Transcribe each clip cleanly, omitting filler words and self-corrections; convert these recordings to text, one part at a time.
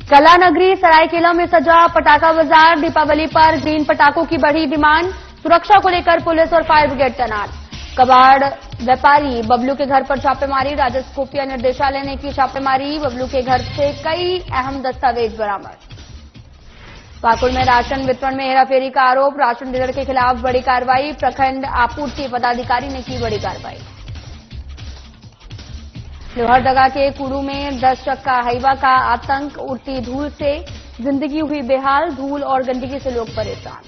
कला नगरी सरायकेला में सजा पटाखा बाजार। दीपावली पर ग्रीन पटाखों की बढ़ी डिमांड। सुरक्षा को लेकर पुलिस और फायर ब्रिगेड तैनात। कबाड़ व्यापारी बबलू के घर पर छापेमारी। राजस्व खुफिया निर्देशालय ने की छापेमारी। बबलू के घर से कई अहम दस्तावेज बरामद। पाकुड़ में राशन वितरण में हेराफेरी का आरोप। राशन डीलर के खिलाफ बड़ी कार्रवाई। प्रखंड आपूर्ति पदाधिकारी ने की बड़ी कार्रवाई। लोहरदगा के कुड़ू में 10 चक्का हाईवा का आतंक। उड़ती धूल से जिंदगी हुई बेहाल। धूल और गंदगी से लोग परेशान।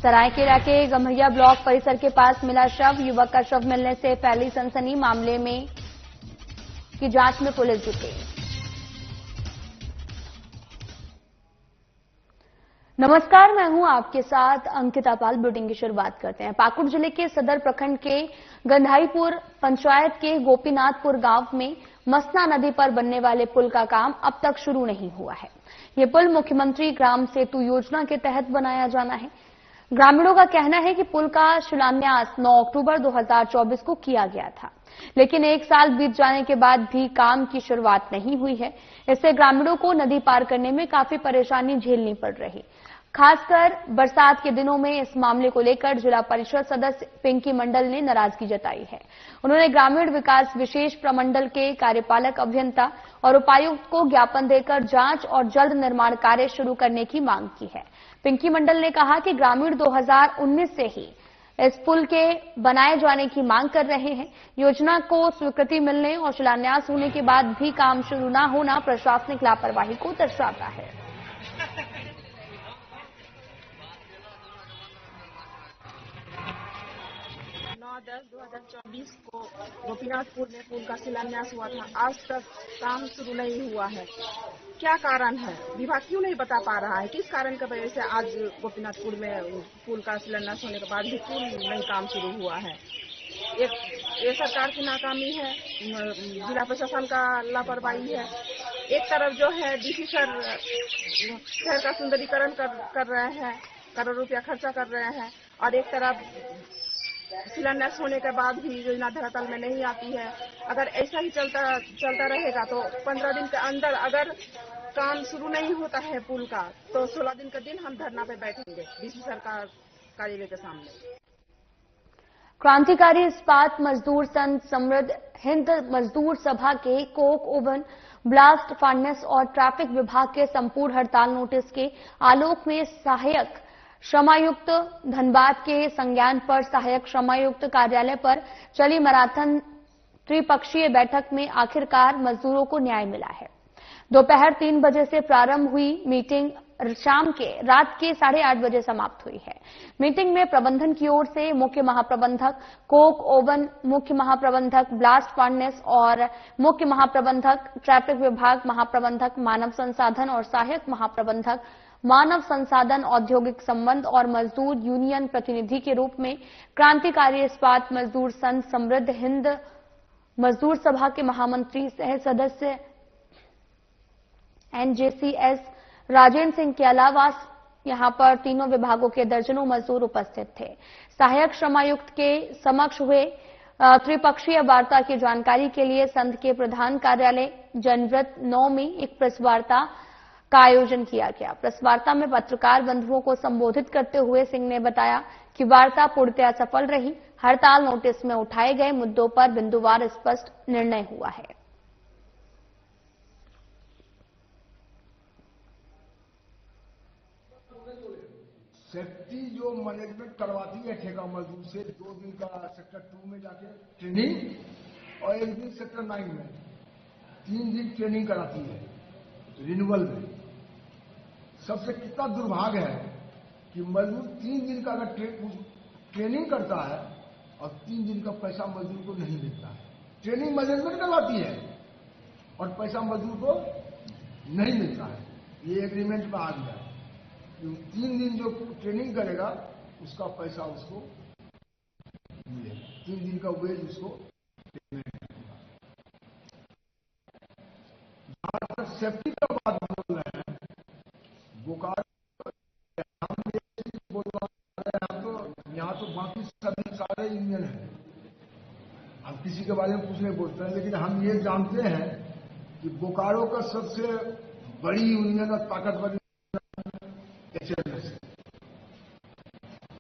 सरायकेला के गम्हैया ब्लॉक परिसर के पास मिला शव। युवक का शव मिलने से फैली सनसनी। मामले में की जांच में पुलिस जुटी। नमस्कार, मैं हूं आपके साथ अंकिता पाल। बुलेटिन की शुरुआत करते हैं। पाकुड़ जिले के सदर प्रखंड के गंधाईपुर पंचायत के गोपीनाथपुर गांव में मसना नदी पर बनने वाले पुल का काम अब तक शुरू नहीं हुआ है। ये पुल मुख्यमंत्री ग्राम सेतु योजना के तहत बनाया जाना है। ग्रामीणों का कहना है कि पुल का शिलान्यास 9 अक्टूबर 2024 को किया गया था, लेकिन 1 साल बीत जाने के बाद भी काम की शुरुआत नहीं हुई है। इससे ग्रामीणों को नदी पार करने में काफी परेशानी झेलनी पड़ रही। खासकर बरसात के दिनों में इस मामले को लेकर जिला परिषद सदस्य पिंकी मंडल ने नाराजगी जताई है। उन्होंने ग्रामीण विकास विशेष प्रमंडल के कार्यपालक अभियंता और उपायुक्त को ज्ञापन देकर जांच और जल्द निर्माण कार्य शुरू करने की मांग की है। पिंकी मंडल ने कहा कि ग्रामीण 2019 से ही इस पुल के बनाए जाने की मांग कर रहे हैं। योजना को स्वीकृति मिलने और शिलान्यास होने के बाद भी काम शुरू न होना प्रशासनिक लापरवाही को दर्शाता है। 9/10/2024 को गोपीनाथपुर में पुल का शिलान्यास हुआ था। आज तक काम शुरू नहीं हुआ है। क्या कारण है? विभाग क्यों नहीं बता पा रहा है? किस कारण की वजह से आज गोपीनाथपुर में पुल का शिलान्यास होने के बाद भी क्यों नहीं काम शुरू हुआ है? ये सरकार की नाकामी है, जिला प्रशासन का लापरवाही है। एक तरफ जो है डीसी सर शहर का सुंदरीकरण कर रहे हैं, करोड़ रुपया खर्चा कर रहे हैं, और एक तरफ शिलान्यास होने के बाद भी योजना धरातल में नहीं आती है। अगर ऐसा ही चलता रहेगा तो 15 दिन के अंदर अगर काम शुरू नहीं होता है पुल का, तो 16 दिन के दिन हम धरना पे बैठेंगे डीसी सरकार कार्यालय के सामने। क्रांतिकारी इस्पात मजदूर संघ समृद्ध हिंद मजदूर सभा के कोक ओवन, ब्लास्ट फर्नेस और ट्रैफिक विभाग के संपूर्ण हड़ताल नोटिस के आलोक में सहायक श्रमायुक्त धनबाद के संज्ञान पर सहायक श्रमायुक्त कार्यालय पर चली मैराथन त्रिपक्षीय बैठक में आखिरकार मजदूरों को न्याय मिला है। दोपहर 3 बजे से प्रारंभ हुई मीटिंग रात के 8:30 बजे समाप्त हुई है। मीटिंग में प्रबंधन की ओर से मुख्य महाप्रबंधक कोक ओवन, मुख्य महाप्रबंधक ब्लास्ट फर्नेस और मुख्य महाप्रबंधक ट्रैफिक विभाग, महाप्रबंधक मानव संसाधन और सहायक महाप्रबंधक मानव संसाधन औद्योगिक संबंध और मजदूर यूनियन प्रतिनिधि के रूप में क्रांतिकारी इस्पात मजदूर संघ समृद्ध हिंद मजदूर सभा के महामंत्री सह सदस्य एनजेसीएस राजेंद्र सिंह के अलावा यहां पर तीनों विभागों के दर्जनों मजदूर उपस्थित थे। सहायक श्रमायुक्त के समक्ष हुए त्रिपक्षीय वार्ता की जानकारी के लिए संघ के प्रधान कार्यालय जनव्रत 9 में एक प्रेस वार्ता का आयोजन किया गया। प्रेस वार्ता में पत्रकार बंधुओं को संबोधित करते हुए सिंह ने बताया कि वार्ता पूर्णतया सफल रही। हड़ताल नोटिस में उठाए गए मुद्दों पर बिंदुवार स्पष्ट निर्णय हुआ है। सेफ्टी जो मैनेजमेंट करवाती है ठेका मजदूर से 2 दिन का सेक्टर 2 में जाके ट्रेनिंग और 1 दिन सेक्टर 9 में 3 दिन ट्रेनिंग कराती है रिन्यूअल में। सबसे कितना दुर्भाग्य है कि मजदूर 3 दिन का अगर ट्रेनिंग करता है और 3 दिन का पैसा मजदूर को नहीं मिलता है। ट्रेनिंग मैनेजमेंट करवाती है और पैसा मजदूर को नहीं मिलता है। ये एग्रीमेंट में आ गया है। 3 दिन जो ट्रेनिंग करेगा उसका पैसा उसको मिलेगा, 3 दिन का वेज उसको पेमेंट होगा। जहां तक सेफ्टी का बात बोल रहे हैं, बोकारो हम बोल रहे हैं, तो यहाँ तो बाकी सभी सारे इंजन हैं। हम किसी के बारे में कुछ नहीं बोलते हैं, लेकिन हम ये जानते हैं कि बोकारो का सबसे बड़ी यूनियन और ताकतवर HLS है।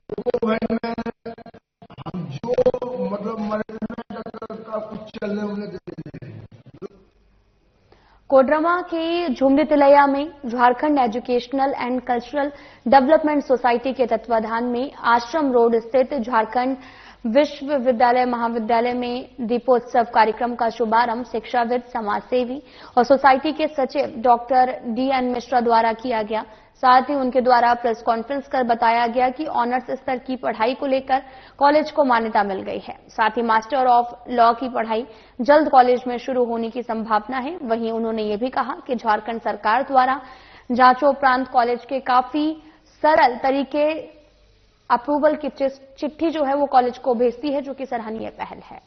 तो में हम जो मतलब मैनेजमेंट का कुछ चलने उन्हें दे देंगे। कोडरमा के झुमरी तिलैया में Jharkhand educational and cultural development society के तत्वाधान में आश्रम रोड स्थित झारखंड विश्वविद्यालय महाविद्यालय में दीपोत्सव कार्यक्रम का शुभारंभ शिक्षाविद, समाजसेवी और सोसाइटी के सचिव डॉक्टर DN मिश्रा द्वारा किया गया। साथ ही उनके द्वारा प्रेस कॉन्फ्रेंस कर बताया गया कि ऑनर्स स्तर की पढ़ाई को लेकर कॉलेज को मान्यता मिल गई है। साथ ही मास्टर ऑफ लॉ की पढ़ाई जल्द कॉलेज में शुरू होने की संभावना है। वहीं उन्होंने ये भी कहा कि झारखंड सरकार द्वारा जांचोपरांत कॉलेज के काफी सरल तरीके अप्रूवल की चिट्ठी जो है वो कॉलेज को भेजती है, जो कि सराहनीय पहल है।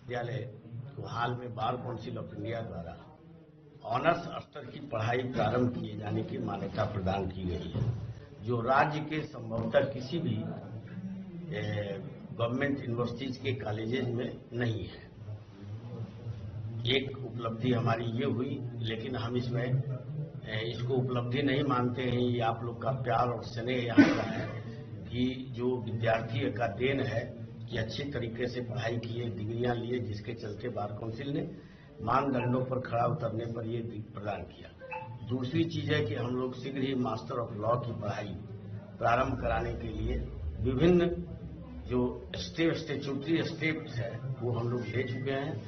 विद्यालय को हाल में बार काउंसिल ऑफ इंडिया द्वारा ऑनर्स स्तर की पढ़ाई प्रारंभ किए जाने की मान्यता प्रदान की गई है, जो राज्य के संभवतः किसी भी गवर्नमेंट यूनिवर्सिटीज के कॉलेजेस में नहीं है। एक उपलब्धि हमारी ये हुई, लेकिन हम इसको उपलब्धि नहीं मानते हैं। ये आप लोग का प्यार और स्नेह यहाँ का है कि जो विद्यार्थी का देन है कि अच्छी तरीके से पढ़ाई किए, डिग्रियां लिए, जिसके चलते बार काउंसिल ने मानदंडों पर खड़ा उतरने पर ये प्रदान किया। दूसरी चीज है कि हम लोग शीघ्र ही मास्टर ऑफ लॉ की पढ़ाई प्रारंभ कराने के लिए विभिन्न जो स्टेचुटरी स्टेप्स है वो हम लोग ले चुके हैं।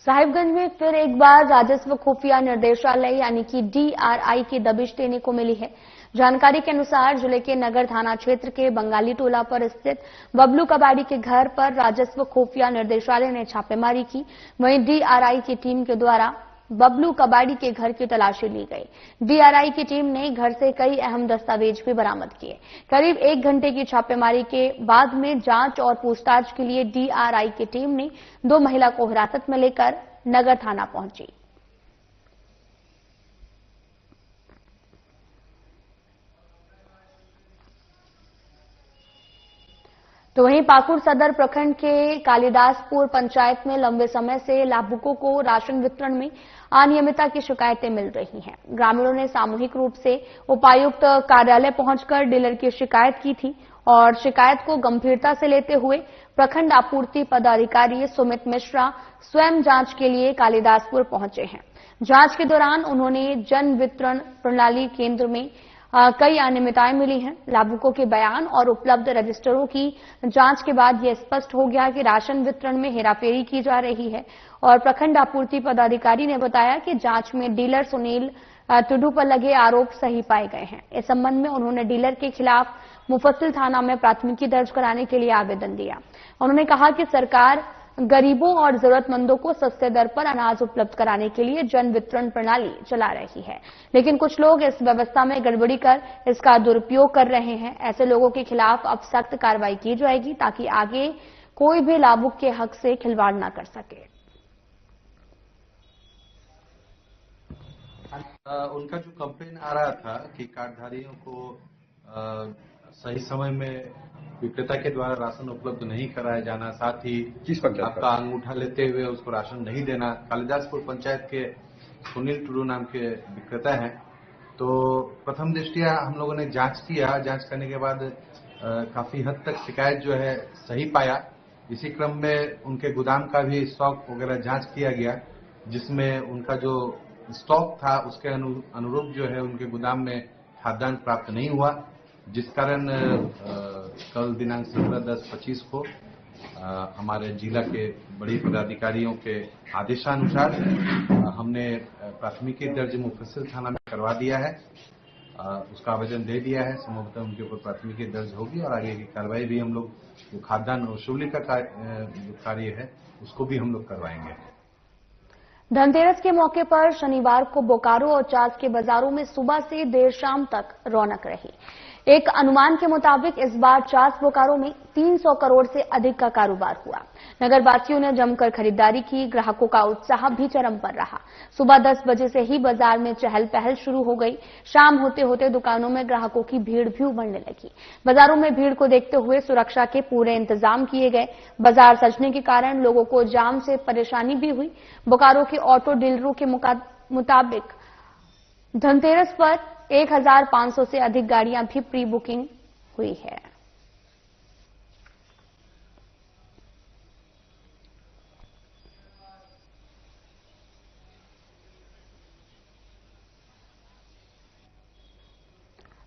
साहिबगंज में फिर एक बार राजस्व खुफिया निर्देशालय यानी कि DRI की दबिश देने को मिली है। जानकारी के अनुसार जिले के नगर थाना क्षेत्र के बंगाली टोला पर स्थित बबलू कबाड़ी के घर पर राजस्व खुफिया निर्देशालय ने छापेमारी की। वहीं DRI की टीम के द्वारा बबलू कबाड़ी के घर की तलाशी ली गई। DRI की टीम ने घर से कई अहम दस्तावेज भी बरामद किए। करीब 1 घंटे की छापेमारी के बाद में जांच और पूछताछ के लिए DRI की टीम ने 2 महिला को हिरासत में लेकर नगर थाना पहुंची। तो वहीं पाकुड़ सदर प्रखंड के कालिदासपुर पंचायत में लंबे समय से लाभुकों को राशन वितरण में अनियमितता की शिकायतें मिल रही हैं। ग्रामीणों ने सामूहिक रूप से उपायुक्त कार्यालय पहुंचकर डीलर की शिकायत की थी और शिकायत को गंभीरता से लेते हुए प्रखंड आपूर्ति पदाधिकारी सुमित मिश्रा स्वयं जांच के लिए कालिदासपुर पहुंचे हैं। जांच के दौरान उन्होंने जन वितरण प्रणाली केंद्र में कई अनियमितताएं मिली हैं। लाभुकों के बयान और उपलब्ध रजिस्टरों की जांच के बाद यह स्पष्ट हो गया कि राशन वितरण में हेराफेरी की जा रही है और प्रखंड आपूर्ति पदाधिकारी ने बताया कि जांच में डीलर सुनील टुडू पर लगे आरोप सही पाए गए हैं। इस संबंध में उन्होंने डीलर के खिलाफ मुफस्सिल थाना में प्राथमिकी दर्ज कराने के लिए आवेदन दिया। उन्होंने कहा कि सरकार गरीबों और जरूरतमंदों को सस्ते दर पर अनाज उपलब्ध कराने के लिए जन वितरण प्रणाली चला रही है, लेकिन कुछ लोग इस व्यवस्था में गड़बड़ी कर इसका दुरुपयोग कर रहे हैं। ऐसे लोगों के खिलाफ अब सख्त कार्रवाई की जाएगी ताकि आगे कोई भी लाभुक के हक से खिलवाड़ न कर सके। उनका जो कंप्लेन आ रहा था कि कार्डधारियों को सही समय में विक्रेता के द्वारा राशन उपलब्ध नहीं कराया जाना, साथ ही आपका अंगूठा लेते हुए उसको राशन नहीं देना। कालिदासपुर पंचायत के सुनील टुडू नाम के विक्रेता हैं। तो प्रथम दृष्टिया हम लोगों ने जांच किया। जांच करने के बाद काफी हद तक शिकायत जो है सही पाया। इसी क्रम में उनके गोदाम का भी स्टॉक वगैरह जांच किया गया, जिसमें उनका जो स्टॉक था उसके अनुरूप जो है उनके गोदाम में खाद्यान्न प्राप्त नहीं हुआ, जिस कारण कल दिनांक 17/10/25 को हमारे जिला के बड़ी पदाधिकारियों के आदेशानुसार हमने प्राथमिकी दर्ज मुफस्सिल थाना में करवा दिया है। उसका आवेदन दे दिया है। संभवतः उनके ऊपर प्राथमिकी दर्ज होगी और आगे की कार्रवाई भी हम लोग जो खाद्यान्न वसूली का कार्य है उसको भी हम लोग करवाएंगे। धनतेरस के मौके पर शनिवार को बोकारो और चास के बाजारों में सुबह से देर शाम तक रौनक रही। एक अनुमान के मुताबिक इस बार चास बोकारो में 300 करोड़ से अधिक का कारोबार हुआ। नगरवासियों ने जमकर खरीदारी की। ग्राहकों का उत्साह भी चरम पर रहा। सुबह 10 बजे से ही बाजार में चहल पहल शुरू हो गई। शाम होते होते दुकानों में ग्राहकों की भीड़ भी उमड़ने लगी। बाजारों में भीड़ को देखते हुए सुरक्षा के पूरे इंतजाम किए गए। बाजार सजने के कारण लोगों को जाम से परेशानी भी हुई। बोकारो के ऑटो डीलरों के मुताबिक धनतेरस पर 1500 से अधिक गाड़ियां भी प्री बुकिंग हुई है।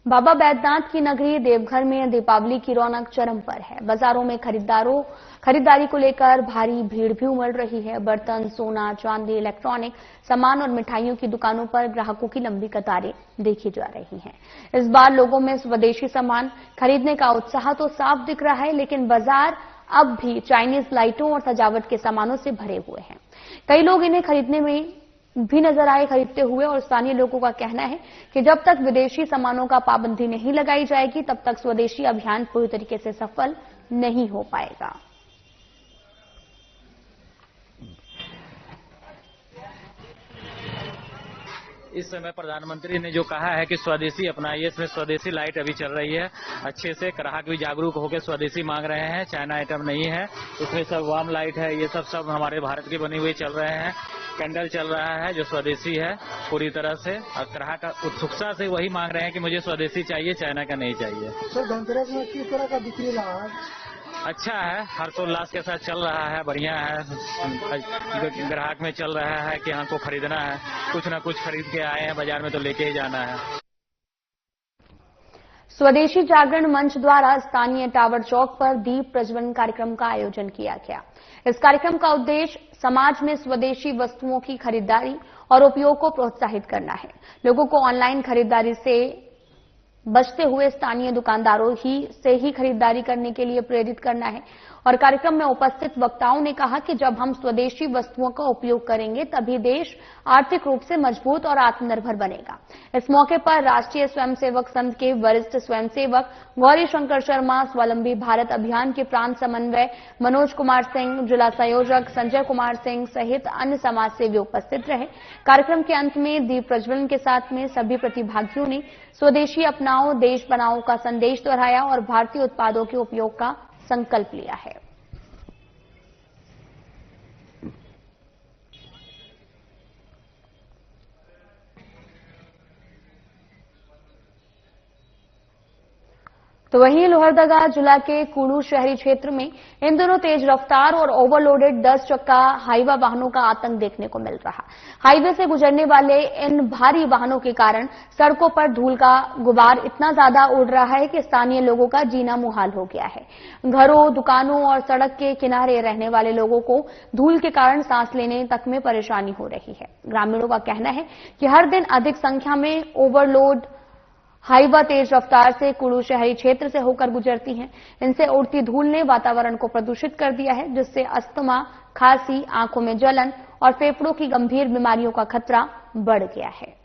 बाबा बैद्यनाथ की नगरी देवघर में दीपावली की रौनक चरम पर है। बाजारों में खरीदारी को लेकर भारी भीड़ भी उमड़ रही है। बर्तन, सोना, चांदी, इलेक्ट्रॉनिक सामान और मिठाइयों की दुकानों पर ग्राहकों की लंबी कतारें देखी जा रही हैं। इस बार लोगों में स्वदेशी सामान खरीदने का उत्साह तो साफ दिख रहा है, लेकिन बाजार अब भी चाइनीज लाइटों और सजावट के सामानों से भरे हुए हैं। कई लोग इन्हें खरीदने में भी नजर आए खरीदते हुए, और स्थानीय लोगों का कहना है कि जब तक विदेशी सामानों का पाबंदी नहीं लगाई जाएगी तब तक स्वदेशी अभियान पूरी तरीके से सफल नहीं हो पाएगा। इस समय प्रधानमंत्री ने जो कहा है कि स्वदेशी अपनाइए, इसमें स्वदेशी लाइट अभी चल रही है अच्छे से। ग्राहक भी जागरूक होकर स्वदेशी मांग रहे हैं, चाइना आइटम नहीं है। इसमें सब वार्म लाइट है, ये सब हमारे भारत की बनी हुई चल रहे हैं। कैंडल चल रहा है जो स्वदेशी है पूरी तरह से, और ग्राहक उत्सुकता से वही मांग रहे हैं कि मुझे स्वदेशी चाहिए, चाइना का नहीं चाहिए। सर, धनतेरस में किस तरह का बिक्री रहा है? अच्छा है, हर्षोल्लास के साथ चल रहा है, बढ़िया है। ग्राहक में चल रहा है कि हमको खरीदना है, कुछ ना कुछ खरीद के आए हैं बाजार में तो लेके ही जाना है। स्वदेशी जागरण मंच द्वारा स्थानीय टावर चौक पर दीप प्रज्वलन कार्यक्रम का आयोजन किया गया। इस कार्यक्रम का उद्देश्य समाज में स्वदेशी वस्तुओं की खरीदारी और उपयोग को प्रोत्साहित करना है। लोगों को ऑनलाइन खरीदारी से बचते हुए स्थानीय दुकानदारों से ही खरीदारी करने के लिए प्रेरित करना है। और कार्यक्रम में उपस्थित वक्ताओं ने कहा कि जब हम स्वदेशी वस्तुओं का उपयोग करेंगे तभी देश आर्थिक रूप से मजबूत और आत्मनिर्भर बनेगा। इस मौके पर राष्ट्रीय स्वयंसेवक संघ के वरिष्ठ स्वयंसेवक गौरी शंकर शर्मा, स्वावलंबी भारत अभियान के प्रांत समन्वय मनोज कुमार सिंह, जिला संयोजक संजय कुमार सिंह सहित अन्य समाजसेवी उपस्थित रहे। कार्यक्रम के अंत में दीप प्रज्वलन के साथ में सभी प्रतिभागियों ने स्वदेशी अपनाओ, देश बनाओ का संदेश दोहराया और भारतीय उत्पादों के उपयोग का संकल्प लिया है। तो वहीं लोहरदगा जिला के कुड़ू शहरी क्षेत्र में इन दिनों तेज रफ्तार और ओवरलोडेड 10 चक्का हाईवा वाहनों का आतंक देखने को मिल रहा। हाईवे से गुजरने वाले इन भारी वाहनों के कारण सड़कों पर धूल का गुबार इतना ज्यादा उड़ रहा है कि स्थानीय लोगों का जीना मुहाल हो गया है। घरों, दुकानों और सड़क के किनारे रहने वाले लोगों को धूल के कारण सांस लेने तक में परेशानी हो रही है। ग्रामीणों का कहना है कि हर दिन अधिक संख्या में ओवरलोड हाईवा तेज रफ्तार से कुड़ू शहरी क्षेत्र से होकर गुजरती हैं। इनसे उड़ती धूल ने वातावरण को प्रदूषित कर दिया है, जिससे अस्थमा, खांसी, आंखों में जलन और फेफड़ों की गंभीर बीमारियों का खतरा बढ़ गया है।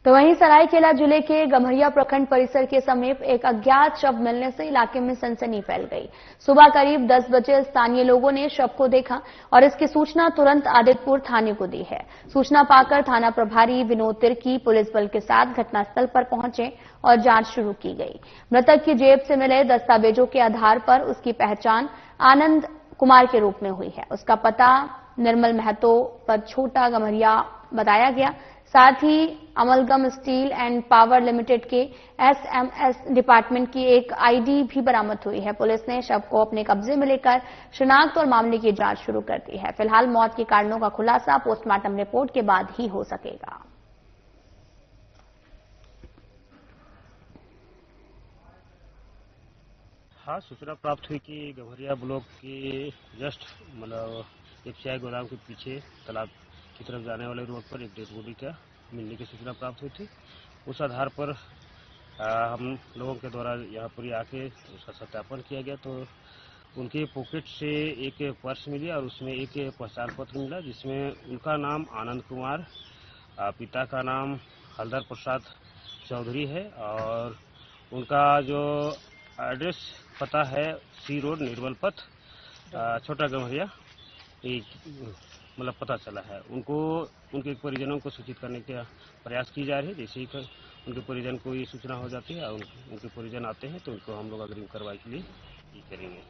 तो वहीं सरायकेला जिले के गम्हरिया प्रखंड परिसर के समीप एक अज्ञात शव मिलने से इलाके में सनसनी फैल गई। सुबह करीब 10 बजे स्थानीय लोगों ने शव को देखा और इसकी सूचना तुरंत आदित्यपुर थाने को दी है। सूचना पाकर थाना प्रभारी विनोद तिर्की पुलिस बल के साथ घटनास्थल पर पहुंचे और जांच शुरू की गई। मृतक की जेब से मिले दस्तावेजों के आधार पर उसकी पहचान आनंद कुमार के रूप में हुई है। उसका पता निर्मल महतो पद छोटा गम्हरिया बताया गया। साथ ही Amalgam steel and power limited के एसएमएस डिपार्टमेंट की एक आईडी भी बरामद हुई है। पुलिस ने शव को अपने कब्जे में लेकर शिनाख्त और मामले की जांच शुरू कर दी है। फिलहाल मौत के कारणों का खुलासा पोस्टमार्टम रिपोर्ट के बाद ही हो सकेगा। हाँ, सूचना प्राप्त हुई कि गम्हरिया ब्लॉक की जस्ट एफसीआई गोदाम के पीछे तालाब की तरफ जाने वाले रोड पर एक डेड बॉडी का मिलने की सूचना प्राप्त हुई थी। उस आधार पर हम लोगों के द्वारा यहाँ पर आके उसका सत्यापन किया गया। तो उनके पॉकेट से एक पर्स मिली और उसमें एक पहचान पत्र मिला, जिसमें उनका नाम आनंद कुमार, पिता का नाम हलधर प्रसाद चौधरी है और उनका जो एड्रेस पता है सी रोड निर्मल पथ छोटा गम्हरिया मतलब पता चला है। उनको उनके परिजनों को सूचित करने का प्रयास की जा रही है। जैसे ही उनके परिजन को ये सूचना हो जाती है और उनके परिजन आते हैं तो उनको हम लोग अग्रिम कार्रवाई के लिए करेंगे।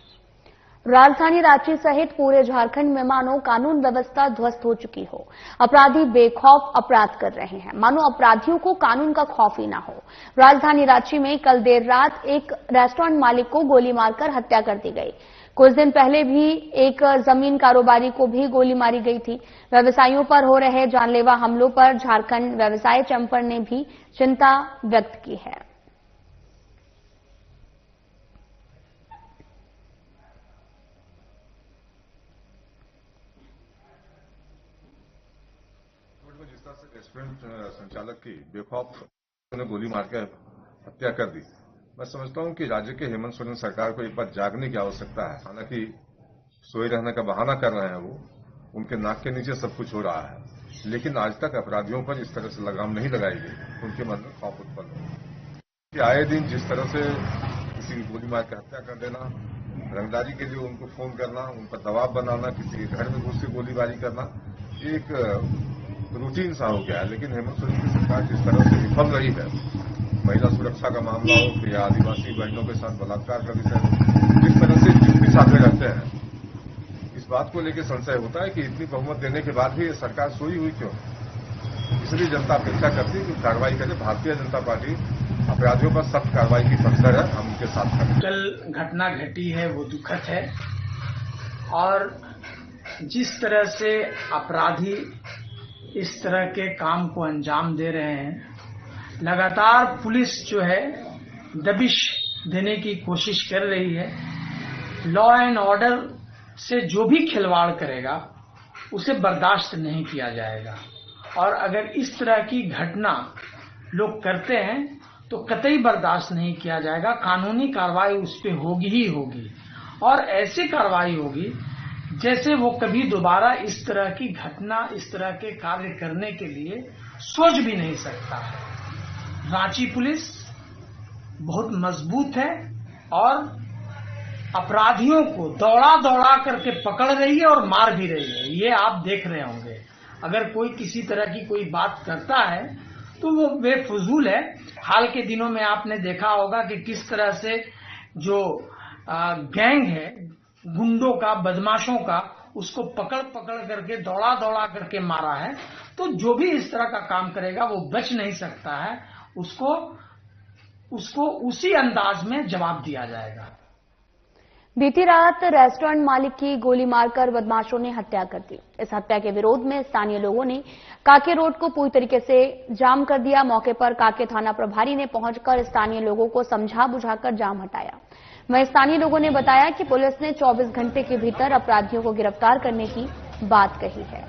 राजधानी रांची सहित पूरे झारखंड में मानो कानून व्यवस्था ध्वस्त हो चुकी हो। अपराधी बेखौफ अपराध कर रहे हैं, मानो अपराधियों को कानून का खौफ ही ना हो। राजधानी रांची में कल देर रात एक रेस्टोरेंट मालिक को गोली मारकर हत्या कर दी गई। कुछ दिन पहले भी एक जमीन कारोबारी को भी गोली मारी गई थी। व्यवसायियों पर हो रहे जानलेवा हमलों पर झारखंड व्यवसाय चैंबर ने भी चिंता व्यक्त की है। रेस्टोरेंट संचालक की बेखौफ ने गोली मारकर हत्या कर दी। मैं समझता हूं कि राज्य के हेमंत सोरेन सरकार को एक बार जागने की आवश्यकता है। हालांकि सोए रहने का बहाना कर रहे हैं, वो उनके नाक के नीचे सब कुछ हो रहा है, लेकिन आज तक अपराधियों पर इस तरह से लगाम नहीं लगाई गई। उनके मन में खौफ उत्पन्न हो। आए दिन जिस तरह से किसी की गोली मार के हत्या कर देना, रंगदारी के लिए उनको फोन करना, उन पर दबाव बनाना, किसी के घर में घुस के गोलीबारी करना, एक रूटीन सा हो गया है। लेकिन हेमंत सोरेन की सरकार जिस तरह से विफल रही है, महिला सुरक्षा का मामला हो या आदिवासी बहनों के साथ बलात्कार का विषय हो, जिस तरह से युक्ति साधे रहते हैं, इस बात को लेकर संशय होता है कि इतनी बहुमत देने के बाद भी ये सरकार सोई हुई क्यों। इसलिए जनता अपेक्षा करती है कि कार्रवाई करे। भारतीय जनता पार्टी अपराधियों पर सख्त कार्रवाई की तत्पर है, हम उनके साथ खड़े। कल घटना घटी है वो दुखद है और जिस तरह से अपराधी इस तरह के काम को अंजाम दे रहे हैं, लगातार पुलिस जो है दबिश देने की कोशिश कर रही है। लॉ एंड ऑर्डर से जो भी खिलवाड़ करेगा उसे बर्दाश्त नहीं किया जाएगा और अगर इस तरह की घटना लोग करते हैं तो कतई बर्दाश्त नहीं किया जाएगा। कानूनी कार्रवाई उस पर होगी ही होगी और ऐसी कार्रवाई होगी जैसे वो कभी दोबारा इस तरह की घटना, इस तरह के कार्य करने के लिए सोच भी नहीं सकता है। रांची पुलिस बहुत मजबूत है और अपराधियों को दौड़ा दौड़ा करके पकड़ रही है और मार भी रही है। ये आप देख रहे होंगे। अगर कोई किसी तरह की कोई बात करता है तो वो बेफजूल है। हाल के दिनों में आपने देखा होगा कि किस तरह से जो गैंग है, गुंडों का, बदमाशों का, उसको पकड़ पकड़ करके दौड़ा दौड़ा करके मारा है। तो जो भी इस तरह का काम करेगा वो बच नहीं सकता है, उसको उसी अंदाज में जवाब दिया जाएगा। बीती रात रेस्टोरेंट मालिक की गोली मारकर बदमाशों ने हत्या कर दी। इस हत्या के विरोध में स्थानीय लोगों ने काके रोड को पूरी तरीके से जाम कर दिया। मौके पर काके थाना प्रभारी ने पहुंचकर स्थानीय लोगों को समझा बुझाकर जाम हटाया। वहीं स्थानीय लोगों ने बताया कि पुलिस ने 24 घंटे के भीतर अपराधियों को गिरफ्तार करने की बात कही है।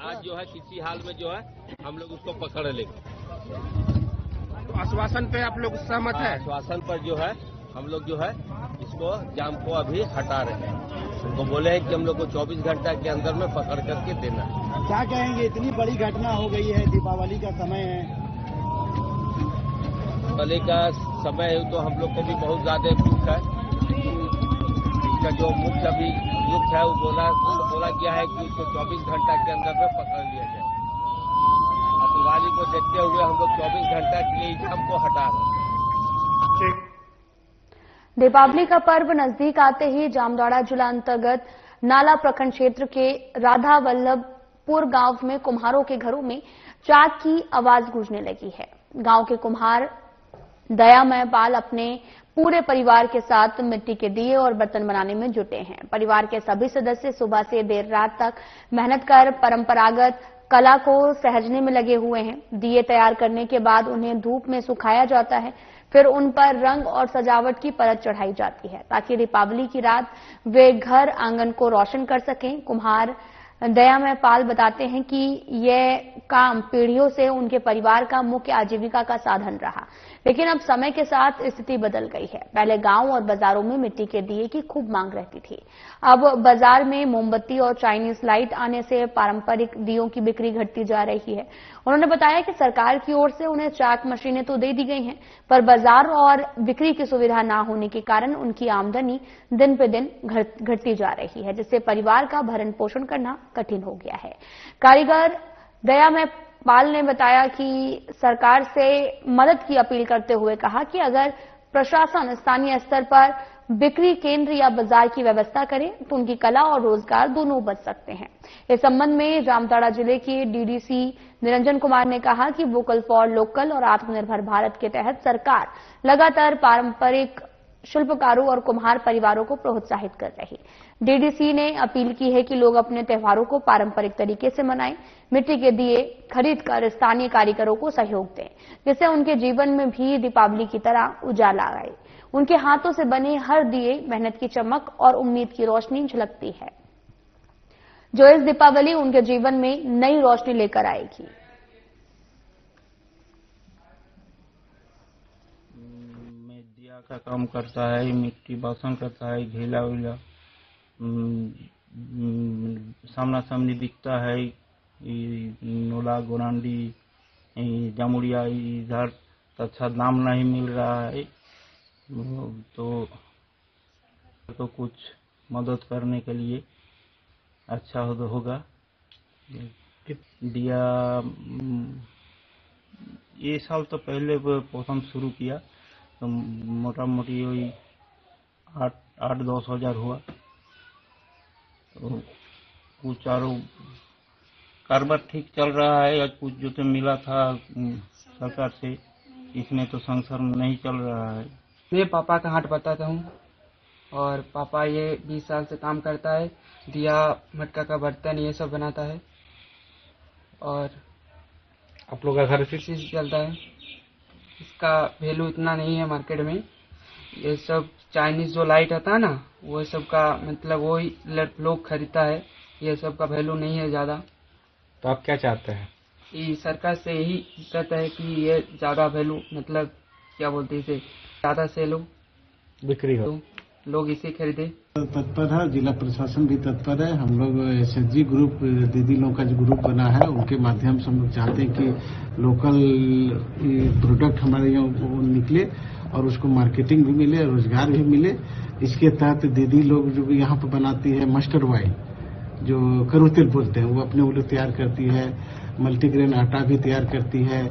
आज जो है किसी हाल में जो है हम लोग उसको पकड़ लेंगे। तो आश्वासन पे आप लोग सहमत है? आश्वासन पर जो है हम लोग जो है इसको जाम को अभी हटा रहे हैं। उनको बोले हैं कि हम लोग को 24 घंटा के अंदर में पकड़ करके देना है। क्या कहेंगे, इतनी बड़ी घटना हो गई है, दीपावली का समय है। दीपावली का समय है तो हम लोग को भी बहुत ज्यादा दुख है। इसका जो मुख्य अभी युक्त है वो बोला गया है कि उसको 24 घंटा के अंदर में पकड़ लिया जाए। दिवाली को देखते हुए हम लोग 24 घंटा के लिए जाम को हटा रहे हैं। दीपावली का पर्व नजदीक आते ही जामताड़ा जिला अंतर्गत नाला प्रखंड क्षेत्र के राधा वल्लभपुर गांव में कुम्हारों के घरों में चाक की आवाज गूंजने लगी है। गांव के कुम्हार दयामय पाल अपने पूरे परिवार के साथ मिट्टी के दिए और बर्तन बनाने में जुटे हैं। परिवार के सभी सदस्य सुबह से देर रात तक मेहनत कर परंपरागत कला को सहजने में लगे हुए हैं। दिए तैयार करने के बाद उन्हें धूप में सुखाया जाता है, फिर उन पर रंग और सजावट की परत चढ़ाई जाती है ताकि दीपावली की रात वे घर आंगन को रोशन कर सकें। कुम्हार दयामय पाल बताते हैं कि यह काम पीढ़ियों से उनके परिवार का मुख्य आजीविका का साधन रहा, लेकिन अब समय के साथ स्थिति बदल गई है। पहले गांव और बाजारों में मिट्टी के दिए की खूब मांग रहती थी। अब बाजार में मोमबत्ती और चाइनीज लाइट आने से पारंपरिक दियों की बिक्री घटती जा रही है। उन्होंने बताया कि सरकार की ओर से उन्हें चाक मशीनें तो दे दी गई हैं, पर बाजार और बिक्री की सुविधा न होने के कारण उनकी आमदनी दिन पे दिन घटती जा रही है, जिससे परिवार का भरण पोषण करना कठिन हो गया है। कारीगर दयामय पाल ने बताया कि सरकार से मदद की अपील करते हुए कहा कि अगर प्रशासन स्थानीय स्तर पर बिक्री केंद्र या बाजार की व्यवस्था करे तो उनकी कला और रोजगार दोनों बच सकते हैं। इस संबंध में जामताड़ा जिले के डीडीसी निरंजन कुमार ने कहा कि वोकल फॉर लोकल और आत्मनिर्भर भारत के तहत सरकार लगातार पारंपरिक शिल्पकारों और कुम्हार परिवारों को प्रोत्साहित कर रही। डीडीसी ने अपील की है कि लोग अपने त्योहारों को पारंपरिक तरीके से मनाएं, मिट्टी के दिए खरीदकर स्थानीय कारीगरों को सहयोग दें, जिससे उनके जीवन में भी दीपावली की तरह उजाला आए। उनके हाथों से बने हर दिए मेहनत की चमक और उम्मीद की रोशनी झलकती है, जो इस दीपावली उनके जीवन में नई रोशनी लेकर आएगी। दिया का काम करता है, मिट्टी बासन करता है, घेला वेला सामना सामनी दिखता है, नोला गोरांडी जामुड़िया इधर अच्छा दाम नहीं मिल रहा है, तो कुछ मदद करने के लिए अच्छा होगा। दिया ये साल तो पहले प्रथम शुरू किया तो मोटा मोटी वही 8-10 हजार हुआ। तो कुछ चारों कारोबार ठीक चल रहा है। आज कुछ जो तो मिला था सरकार से, इसमें तो संसार नहीं चल रहा है। मैं पापा का हाट बताता हूँ और पापा ये 20 साल से काम करता है। दिया मटका का बर्तन ये सब बनाता है और आप लोग का घर इसी से चलता है। इसका वैल्यू इतना नहीं है मार्केट में। ये सब चाइनीज जो लाइट आता है ना, वो सब का मतलब वही लोग खरीदता है। ये सब का वैल्यू नहीं है ज्यादा। तो आप क्या चाहते हैं? ये सरकार से यही कहता है कि ये ज्यादा वैल्यू मतलब क्या बोलते हैं इसे, ज्यादा सेल हो, बिक्री हो, तो लोग इसे खरीदे। तत्पर है, जिला प्रशासन भी तत्पर है। हम लोग एसएचजी ग्रुप, दीदी लोगों का जो ग्रुप बना है, उनके माध्यम से हम लोग चाहते हैं कि लोकल प्रोडक्ट हमारे यहाँ निकले और उसको मार्केटिंग भी मिले, रोजगार भी मिले। इसके तहत दीदी लोग जो भी यहाँ पर बनाती है मस्टर्ड वाइन, जो करू तेल बोलते हैं, वो अपने वो लोग तैयार करती है। मल्टीग्रेन आटा भी तैयार करती है,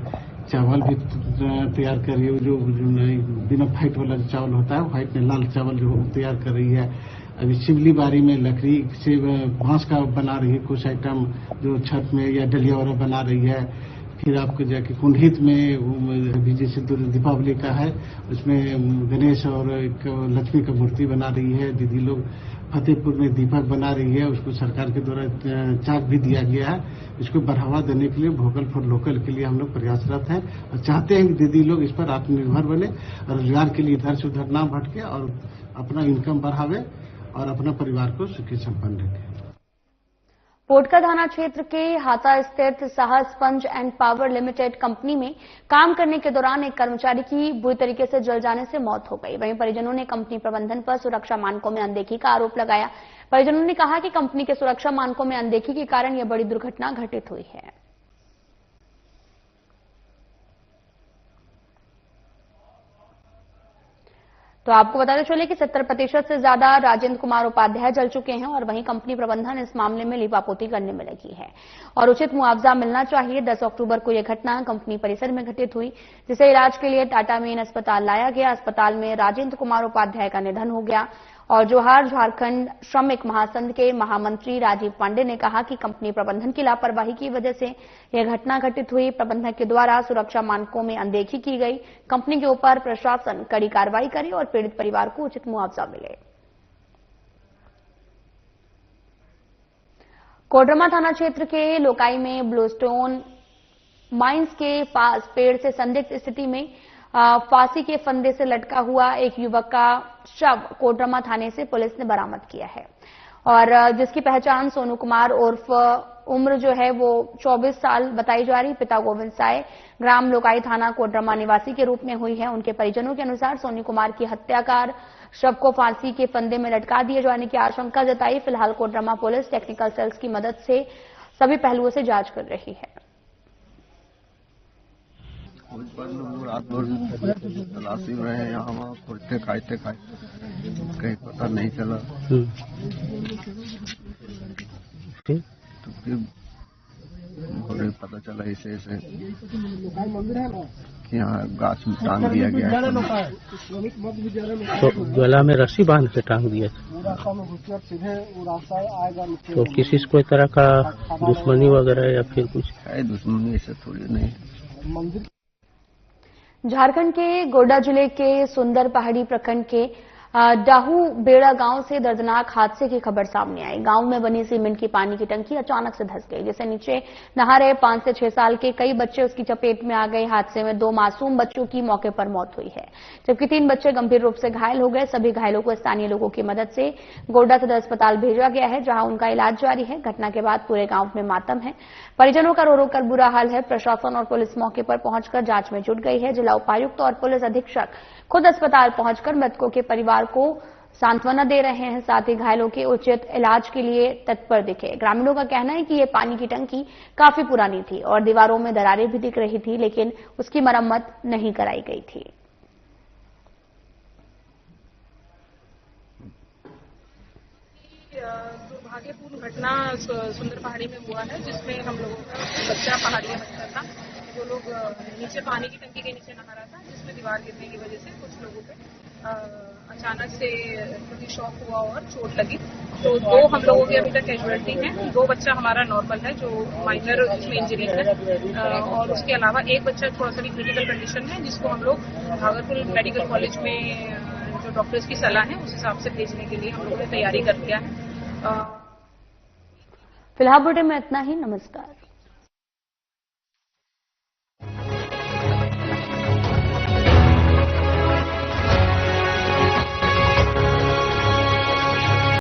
चावल भी तैयार कर रही है। जो बिना फाइट वाला जो चावल होता है, व्हाइट में लाल चावल जो तैयार कर रही है। अभी शिवली बारी में लकड़ी से बांस का बना रही है कुछ आइटम, जो छत में या डलिया वाला बना रही है। फिर आपको जाके कुंडहित में अभी जैसे दीपावली का है, उसमें गणेश और लक्ष्मी का मूर्ति बना रही है दीदी लोग। फतेहपुर में दीपक बना रही है, उसको सरकार के द्वारा चाक भी दिया गया है। इसको बढ़ावा देने के लिए वोकल फॉर लोकल के लिए हम लोग प्रयासरत हैं और चाहते हैं कि दीदी लोग इस पर आत्मनिर्भर बने और रोजगार के लिए इधर से उधर ना भटके और अपना इनकम बढ़ावे और अपना परिवार को सुखी संपन्न रखे। पोटका थाना क्षेत्र के हाता स्थित साहस sponge and power limited company में काम करने के दौरान एक कर्मचारी की बुरी तरीके से जल जाने से मौत हो गई। वहीं परिजनों ने कंपनी प्रबंधन पर सुरक्षा मानकों में अनदेखी का आरोप लगाया। परिजनों ने कहा कि कंपनी के सुरक्षा मानकों में अनदेखी के कारण यह बड़ी दुर्घटना घटित हुई है। तो आपको बताते चले कि 70% से ज्यादा राजेंद्र कुमार उपाध्याय जल चुके हैं और वहीं कंपनी प्रबंधन इस मामले में लीपापोती करने में लगी है और उचित मुआवजा मिलना चाहिए। 10 अक्टूबर को यह घटना कंपनी परिसर में घटित हुई, जिसे इलाज के लिए टाटा मेन अस्पताल लाया गया। अस्पताल में राजेंद्र कुमार उपाध्याय का निधन हो गया और जोहार झारखंड श्रमिक महासंघ के महामंत्री राजीव पांडे ने कहा कि कंपनी प्रबंधन की लापरवाही की वजह से यह घटना घटित हुई। प्रबंधक के द्वारा सुरक्षा मानकों में अनदेखी की गई। कंपनी के ऊपर प्रशासन कड़ी कार्रवाई करे और पीड़ित परिवार को उचित मुआवजा मिले। कोडरमा थाना क्षेत्र के लोकाई में ब्लूस्टोन माइंस के पास पेड़ से संदिग्ध स्थिति में फांसी के फंदे से लटका हुआ एक युवक का शव कोडरमा थाने से पुलिस ने बरामद किया है और जिसकी पहचान सोनू कुमार उर्फ उम्र जो है वो 24 साल बताई जा रही, पिता गोविंद साय ग्राम लोकाई थाना कोडरमा निवासी के रूप में हुई है। उनके परिजनों के अनुसार सोनू कुमार की हत्याकार शव को फांसी के फंदे में लटका दिए जाने की आशंका जताई। फिलहाल कोडरमा पुलिस टेक्निकल सेल्स की मदद से सभी पहलुओं से जांच कर रही है। रात भर तलाशी में रहे, यहाँ वहाँ खोजते खाते कहीं पता नहीं चला। तो फिर भोरे पता चला ऐसे कि यहाँ गाछ में टांग दिया गया है। तो गला में रस्सी बांध के टांग दिया। तो किसी से कोई तरह का दुश्मनी वगैरह या फिर कुछ है? दुश्मनी ऐसे थोड़ी नहीं। झारखंड के गोड्डा जिले के सुंदर पहाड़ी प्रखंड के डाहू बेड़ा गांव से दर्दनाक हादसे की खबर सामने आई। गांव में बनी सीमेंट की पानी की टंकी अचानक से धंस गई, जिससे नीचे नहा रहे 5 से 6 साल के कई बच्चे उसकी चपेट में आ गए। हादसे में 2 मासूम बच्चों की मौके पर मौत हुई है, जबकि 3 बच्चे गंभीर रूप से घायल हो गए। सभी घायलों को स्थानीय लोगों की मदद से गोड्डा सदर अस्पताल भेजा गया है, जहां उनका इलाज जारी है। घटना के बाद पूरे गांव में मातम है, परिजनों का रो रो कर बुरा हाल है। प्रशासन और पुलिस मौके पर पहुंचकर जांच में जुट गई है। जिला उपायुक्त और पुलिस अधीक्षक खुद अस्पताल पहुंचकर मृतकों के परिवार को सांत्वना दे रहे हैं, साथ ही घायलों के उचित इलाज के लिए तत्पर दिखे। ग्रामीणों का कहना है कि ये पानी की टंकी काफी पुरानी थी और दीवारों में दरारें भी दिख रही थी, लेकिन उसकी मरम्मत नहीं कराई गई थी। दुर्भाग्यपूर्ण घटना सुंदर पहाड़ी में हुआ है, जिसमें हम लोगों का बच्चा पहाड़िया बच्चा था, जो लोग नीचे पानी की टंकी के नीचे नहा रहा था, जिसमें दीवार गिरने की वजह से कुछ लोगों पे अचानक से क्योंकि शॉक हुआ और चोट लगी। तो 2 हम लोगों की अभी तक कैजुअलिटी हैं। 2 बच्चा हमारा नॉर्मल है, जो माइनर उसमें इंजरी है, और उसके अलावा 1 बच्चा थोड़ा सा क्रिटिकल कंडीशन है, जिसको हम लोग भागलपुर मेडिकल कॉलेज में जो डॉक्टर्स की सलाह है उस हिसाब से भेजने के लिए हम लोगों ने तैयारी कर लिया है। फिलहाल बुलेटिन में इतना ही। नमस्कार।